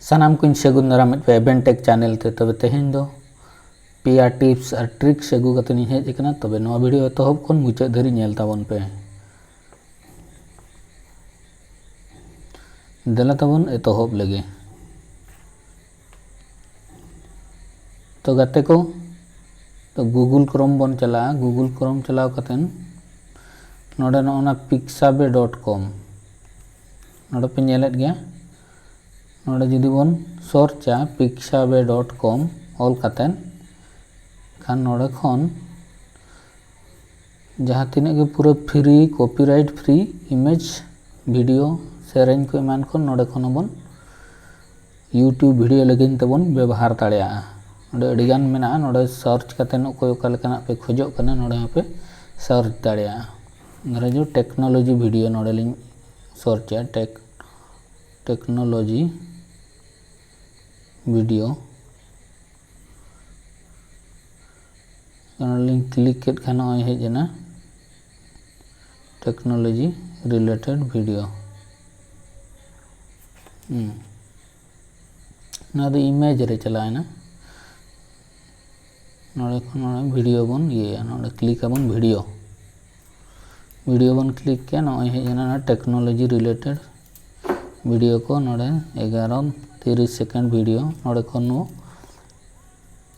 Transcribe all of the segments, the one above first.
सानाम को सगुन दाराम एवेंटेक चैनल ते तबे तेहेन दो पिया टिप्स और ट्रिक्स अगू कते हेज कना तबे नवा वीडियो एतहब खन मुचाद धरी नेल ताबन पे देला ताबन एतहब लगे। तो गाते को तो गूगल क्रोम बन चला गूगल क्रोम चलाव कतेन नोडे नोना pixabay.com नोडे पे नेलेत गया नोडे जुदी बन सर्चा pixabay.com ऑल कतेन खान नोडे खन जहाँ तीन के पूरा free copyright free image video सेरेंज को ईमान खन नोडे खन बन यूट्यूब वीडियो लगिन तबन व्यवहार दाड़ेया नोडे अडिगान मेना नोडे सर्च कतेन कोई ओकालेकाना पे खोजो कना नोडे पे सर्च दाड़ेया नोडे जो टेक्नोलॉजी वीडियो नोडे लिंग सर्चा टेक्नोलॉजी वीडियो लिंक क्लिक के खाना हेजना टेक्नोलॉजी रिलेटेड वीडियो ना इमेज रे चलाएना नोडे वीडियो बन ये नोडे क्लिक बन वीडियो बन क्लिक के नॉय हेजना टेक्नोलॉजी रिलेटेड वीडियो को नोडे 11-30 सेकंड वीडियो नोडे खन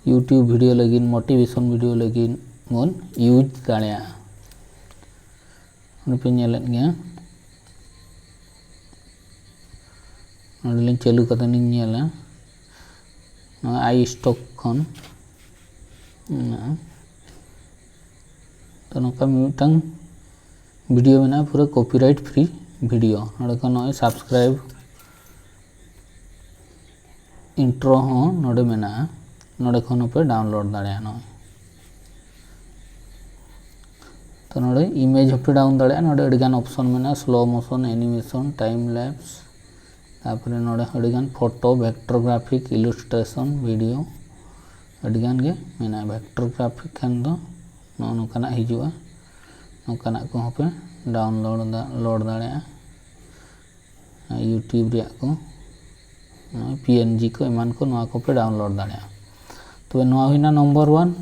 यूट्यूब वीडियो लगिन मोटिवेशन वीडियो लगिन मन यूज दाड़ेया पे नेलेत गया नोडे लिंग चालू कते निं नेला आई स्टॉक खन तो नोका मिटंग वीडियो में पूरा कॉपीराइट फ्री वीडियो नोडे खन नॉय सब्सक्राइब इंट्रो हो नोडे मेना नोडे खन पे डाउनलोड दाड़ेया नॉय तो नोडे इमेज पे डाउन दाड़ेया नोडे अडिगान ऑप्शन मेना slow motion animation time lapse तापरे नोडे अडिगान photo vector graphic illustration video अडिगान गे मेना वेक्टर ग्राफिक खान दो नोकाना हिजुआ नोकाना को पे डाउनलोड दाड़ेया यूट्यूब रे को पीएनजी को ईमान को नवा को पे डाउनलोड दाड़ेया तो नवा हुईना नंबर 1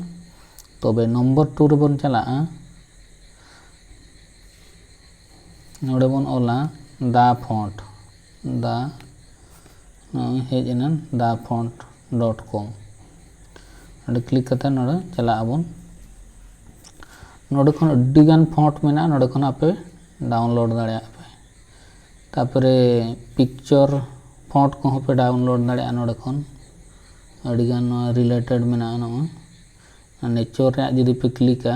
तबे नंबर 2 रे बन चला नोडे बन ओला दा फॉन्ट दा हेजना दा font.com नोडे क्लिक करते नोडे चला बन नोडे खन अड्डीगान फॉन्ट मेना नोडे खन आपे डाउनलोड दाड़ेया पे तापरे पिक्चर फॉन्ट को पे डाउनलोड दाड़ेया नोडे खन अडिगान रिलेटेड मेना नेचर रे जुदी पे क्लिका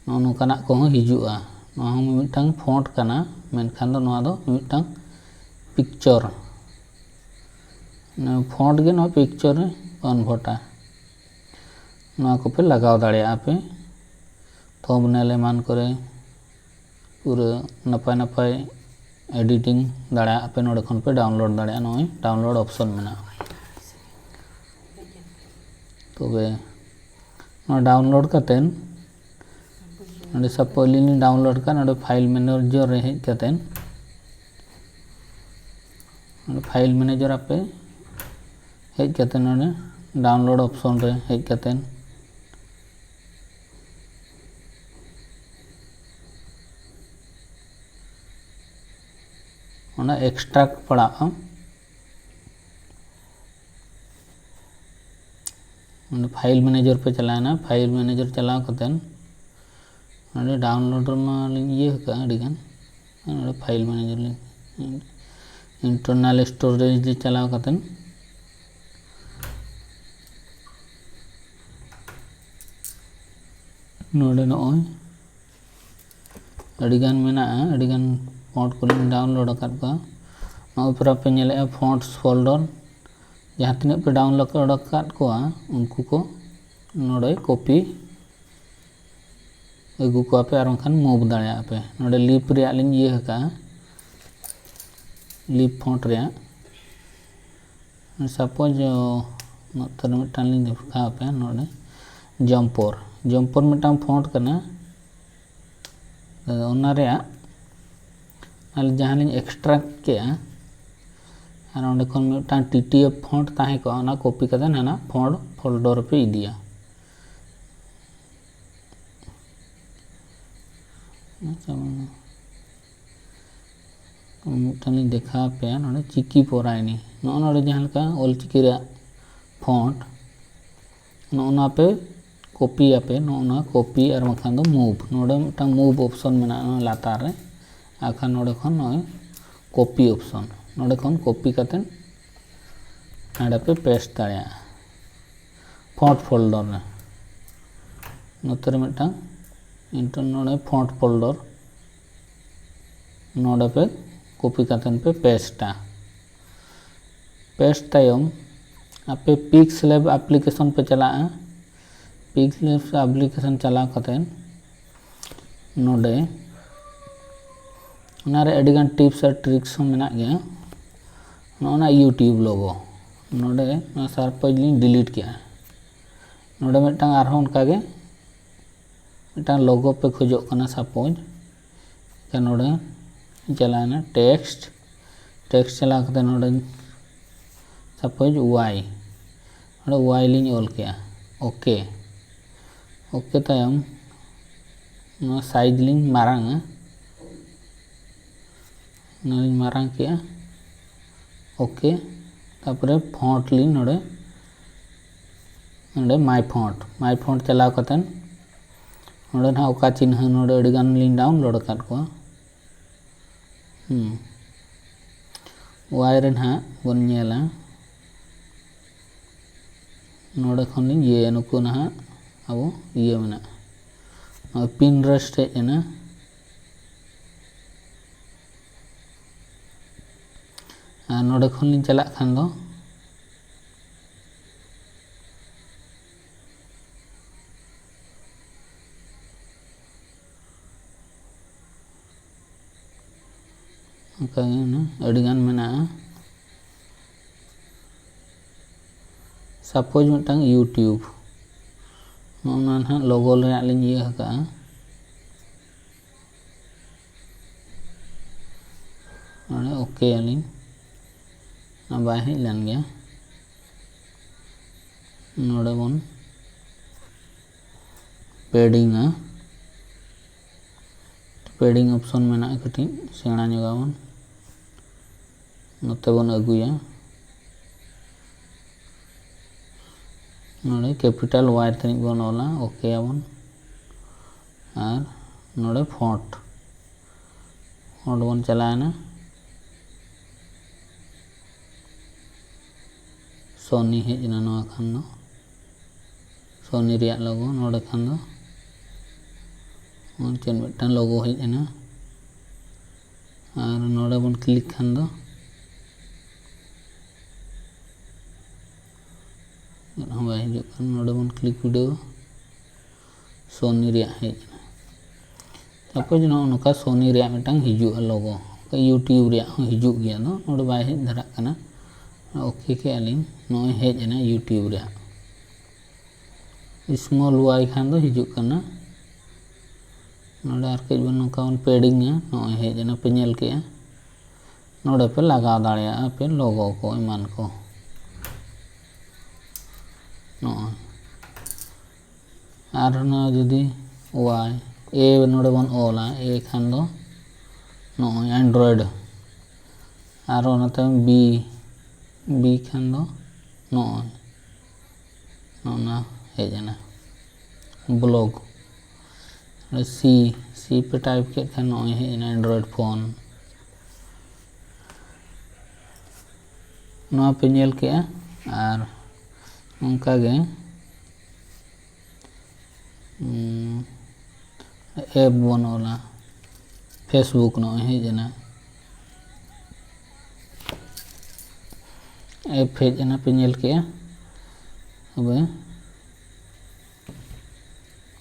नोकाना को हिजुआ नोहा मिटांग फॉन्ट काना मेनखान दो नोहा दो मिटांग पिक्चर फॉन्ट गे नो पिक्चर कन्वर्टा नोहा को पे लगाव दाड़ेया पे थंबनेल मान करे पूरा नपाय नपाय एडिटिंग दाड़ेया पे नोडे खन पे डाउनलोड दाड़ेया नोय डाउनलोड ऑप्शन मेना तबे डाउनलोड कतेन नोडे सपोली डाउनलोड का नोडे फाइल मैनेजर रे हेज कतेन नोडे फाइल मैनेजर आपे हेज कतेन नोडे डाउनलोड ऑप्शन रे हेज कतेन ओना एक्सट्रैक्ट पड़ा फाइल मैनेजर पे चलाना फाइल मैनेजर चलाव कतेन नोडे डाउनलोडर मा ये का अडिगान नोडे फाइल मैनेजर इंटरनल स्टोरेज चलाव कतेन नोडे नॉय अडिगान मेना अडिगान फॉन्ट को डाउनलोड अकाद को नॉय पर पे नेले फॉन्ट्स फोल्डर जहाँ तीन पे डाउनलोड अकाद को उनको को नोडे कॉपी अगू को पे और खान मूव दाड़ेया पे नोडे लिप रे लिंग ये का लिप फॉन्ट रे सपोज नोतर मिटान लिंग दिखा पे नोडे जम्पर मिटान फॉन्ट कना ओना रे जहाँ लिंग एक्सट्रैक्ट के और अंडे खन मिदटां TTF फॉन्ट ताहे को ओना कॉपी करते हाना फॉन्ट फोल्डर पे इदिया मिदटां देखा पे नोडे चिकी परायनी नोडे जहां लेका ऑलचिकी रे फॉन्ट नोना पे कॉपी आपे नोना कॉपी और बखान दो मूव नोडे मिदटां मूव ऑप्शन मेना लातार रे आखा नोडे खन नोय कॉपी ऑप्शन नोडे खन कॉपी करते नाडे पे पेस्ट दाड़िया फॉन्ट फोल्डर रे नोतरे मिदटां इंटर नोडे फॉन्ट फोल्डर नोडे पे कॉपी करते पे पेस्टा पेस्ट तायम आपे पिक्सलैब एप्लीकेशन पे चला पिक्सलैब एप्लीकेशन चला करते नोडे नारे अडिगान टिप्स और ट्रिक्स मेना गया नोना यूट्यूब लोगो नोडे सरपंच लिंग डिलीट किया नोडे मिदटां आरहों उनकागे मिदटां लोगो पे खोजोग कना सपोज का नोडे चलाना टेक्स्ट चला करते नोडे सपोज वाई नोडे वाई लिंग ऑल किया ओके तायम नो साइज लिंग मारांग किया ओके तापरे फॉन्ट लिंग नोडे माय फॉन्ट चलाव करते नोडे ना ओका चिन्ह नोडे अडिगान लिंग डाउनलोड कर को वाई रे ना बन नेला नोडे खन लिंग ये नुकु ना अब ये मेना पिनरेस्ट हेजना नोडे खन लिंग चला खान दो अडिगान मेना सपोज मिदटां यूट्यूब नोना ना लोगो रे लिंग ये हका नोडे ओके लिंग बाय हेज लेन गया नोडे बन पेडिंग ऑप्शन मेना कटी सेणा जोगाबन नोते बन अगुया नोडे कैपिटल वाई तनिक बन ओला ओके आबन और नोडे फॉन्ट बन चलाना सोनी हेजना नोआ खान दो सोनी रिया लोगो नोडे खान दो चेन मिदटां लोगो हेजना और नोडे बन क्लिक खान दो बाय हिजुग नोडे बन क्लिक वीडियो सोनी रिया हेजना सपोज नोका सोनी रिया मिदटां हिजुग लोगो यूट्यूब रिया हिजुग गया दो नोडे बाय हेज धरा कना ओके के अलिंग नोय हेजना यूट्यूब रिया स्मॉल वाई खान दो हिजुग कना नोडे आर कई बन नोका बन पेडिंग नोय हेजना पे नेल के नोडे पे लगाव दाड़िया पे लोगो को ईमान को और जुदी वाई ए नोडे बन ओला ए खान दो नोय एंड्रॉइड और बी खान दो नोय नोना हेजना ब्लॉग सी पे टाइप के खान नोय हेजना एंड्रॉइड फोन नोआ पे नेल के और उनका गे ऐप बनोला फेसबुक नोय हेजना ऐप हेजना पे नेल के अब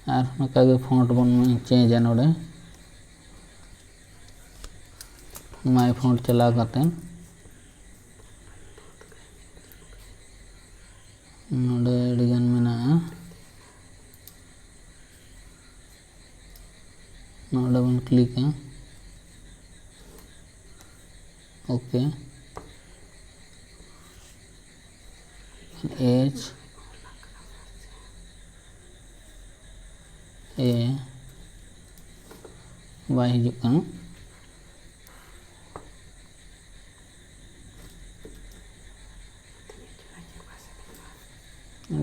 और नोका गे फॉन्ट बन चेंज नोडे माय फॉन्ट चला करते नोडे अडिगान मेना नोडे बन क्लिक ओके एच ए बाय हिजुग कना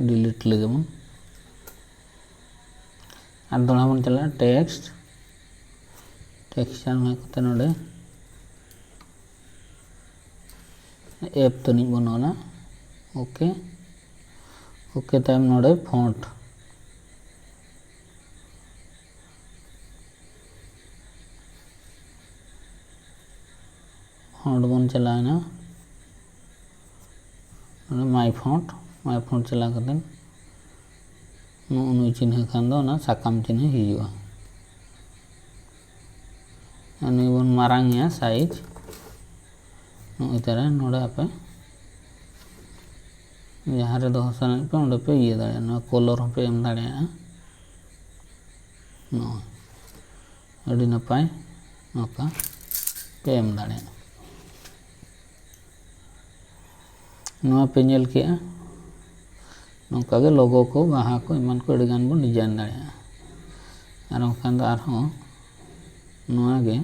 डिलीट लगे बन और दोड़ा बन चला टेक्स्ट टेक्सचर में कते नोडे एप तो नहीं बनाना ओके ओके टाइम नोडे फॉन्ट फॉन्ट बन चला ना माई फॉन्ट चला करते नु चिन्ह खान दो ना साकाम चिन्ह हिजुआ नु बन मारांग या साइज नु इतरे नोडे आपे जहाँ रे दो सन पे उंडे पे ये दाड़े ना कलर पे एम दाड़े नो अड़ी नपाय नोका पे एम दाड़े नोआ पे नेल के नौका के लोगो को बाहा को इमान को अड़गान बन डिजाइन दाड़े और ओखान दो आरहों नोआ के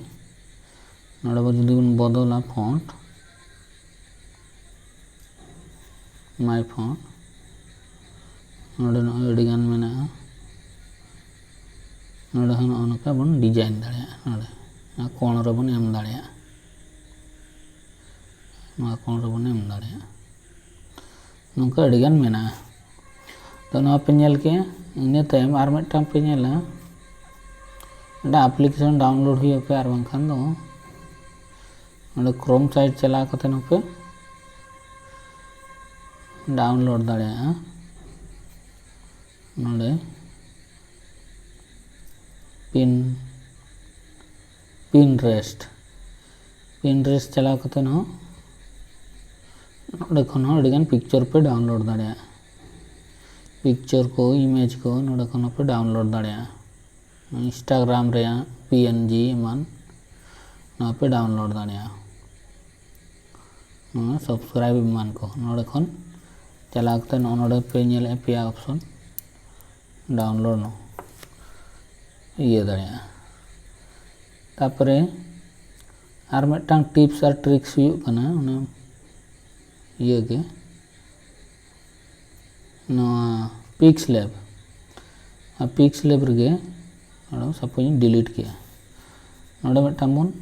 नोडे बो जुदी बन बदला फॉन्ट माई फॉन्ट नोडे नो अड़गान मेना नोडे हन ओनका बन डिजाइन दाड़े नोडे कोण रे बन एम दाड़े नोआ कोण रे बन एम दाड़े नौका अड़गान मेना तो नोआ पे नेल के इने तायम आर मिदटांग पे नेला एटा एप्लीकेशन डाउनलोड हुई पे आर बांखान दो नोडे क्रोम साइट चला कते नोपे डाउनलोड दाड़े नोडे पिनरेस्ट चला कते नो नोडे खन अड़गान पिक्चर पे डाउनलोड दाड़े पिक्चर को इमेज को नोडे खन पे डाउनलोड दाड़े इंस्टाग्राम रे पीएनजी मान ना पे डाउनलोड दाड़े सब्सक्राइब मान को नोडे खन चला कते नोडे पे नेल पे ऑप्शन डाउनलोड नो ये दाड़े तापरे आर मिदटांग टिप्स और ट्रिक्स हुयुग कना उना ये के नोआ पिक्स लैब रे नोडे सपोज डिलीट किया नोडे मिदटांग बन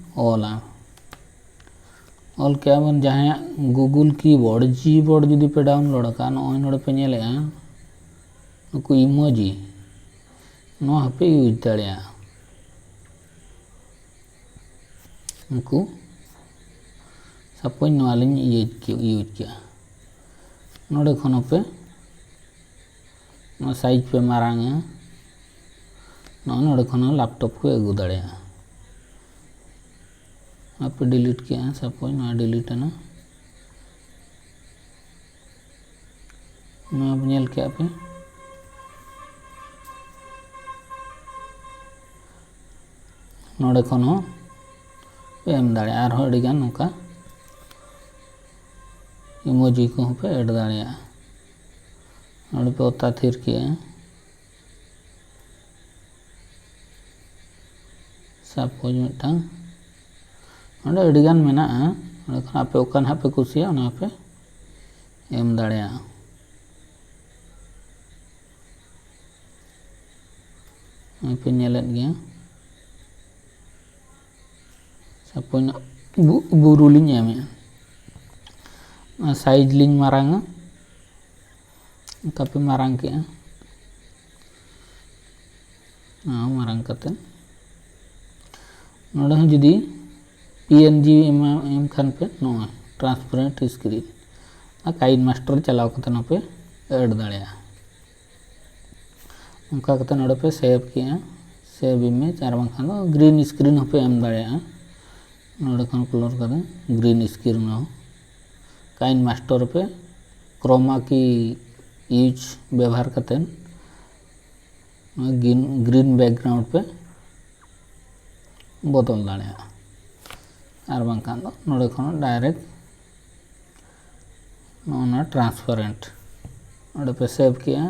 ऑल क्या बन जहाँ गूगल कीबोर्ड जीबोर्ड जुदी पे डाउनलोड का नोडे पे नेले नुकु इमोजी नो पे यूज दाड़े उनको सपोज नो लिंग यूज किया नोडे खन पे नो साइज पे मारांग नोडे खन लैपटॉप को अगू दाड़े आप डिलीट किया सपोज ना डिलीट है ना नेल के पे नोडे खन पे एम दाड़े आर अड़ीगान नौका इमोजी को पे ऐड दाड़े नोडे पे ओता थिर किया सपोज मिदटांग नोडे अड़ीगान मेना नोडे खन आपे ओकान हापे कुसिया ओना पे एम दाड़े पे नेलेद गया सपोज बुरु लिंग एमे साइज लिंग मारांग कापे मारांग के मारांग कते नोडे हन जुदी पीएनजी एम खान पे नो ट्रांसपेरेंट स्क्रीन काइन मास्टर चलाव कते नो पे ऐड दाड़े उनका कते नोडे पे सेव किया सेव इमेज और बांखान दो ग्रीन स्क्रीन पे एम दाड़े नोडे खन क्लोर कर ग्रीन स्क्रीन हो काइन मास्टर पे क्रोमा की यूज व्यवहार करते ग्रीन बैकग्राउंड पे बदल दाड़े और बांखान दो नोडे खन डायरेक्ट ट्रांसपेरेंट और पे सेव किया,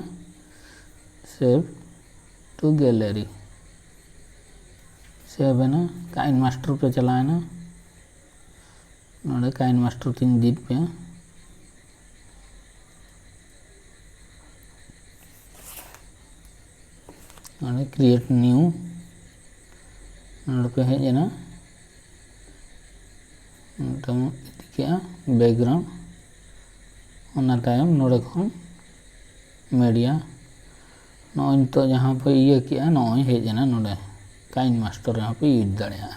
सेव टू गैलरी, सेव है ना काइन मास्टर पे चला है ना, नोड़े काइन मास्टर तीन दीप पे नोड़े क्रिएट न्यू नोड़े पे है ना तम क्या बैकग्राउंड होना टाइम नोड़े खन मीडिया नॉइन तो जहाँ पे ये किया नॉय है जना नोड़े काइन मास्टर यहाँ पे यूज दाड़िया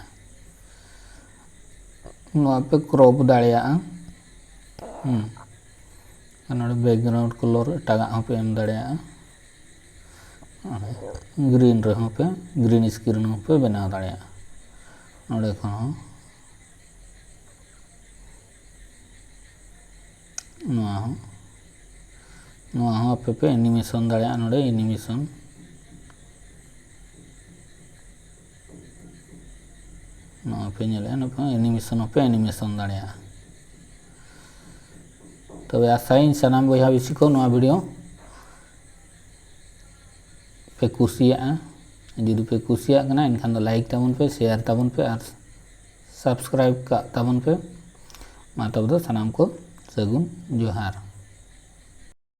नोआ पे क्रॉप दाड़िया नोड़े बैकग्राउंड कलर टागा यहाँ पे एम दाड़िया ग्रीन रहा पे ग्रीन स्क्रीन यहाँ पे बना दाड़िया नोड़े खन नोआ पे एनिमेशन दाड़िया नोड़े एनिमेशन पे एनिमेशन पे एनिमेशन दाड़िया तब आशाई सानाम बया बेसिको नोआ वीडियो पे कुसिया जुदी पे कुसिया कना इनखान दो लाइक ताबन पे शेयर ताबन पे और सब्सक्राइब का ताबन पे मा तब दो सानाम को सगुन जोहार।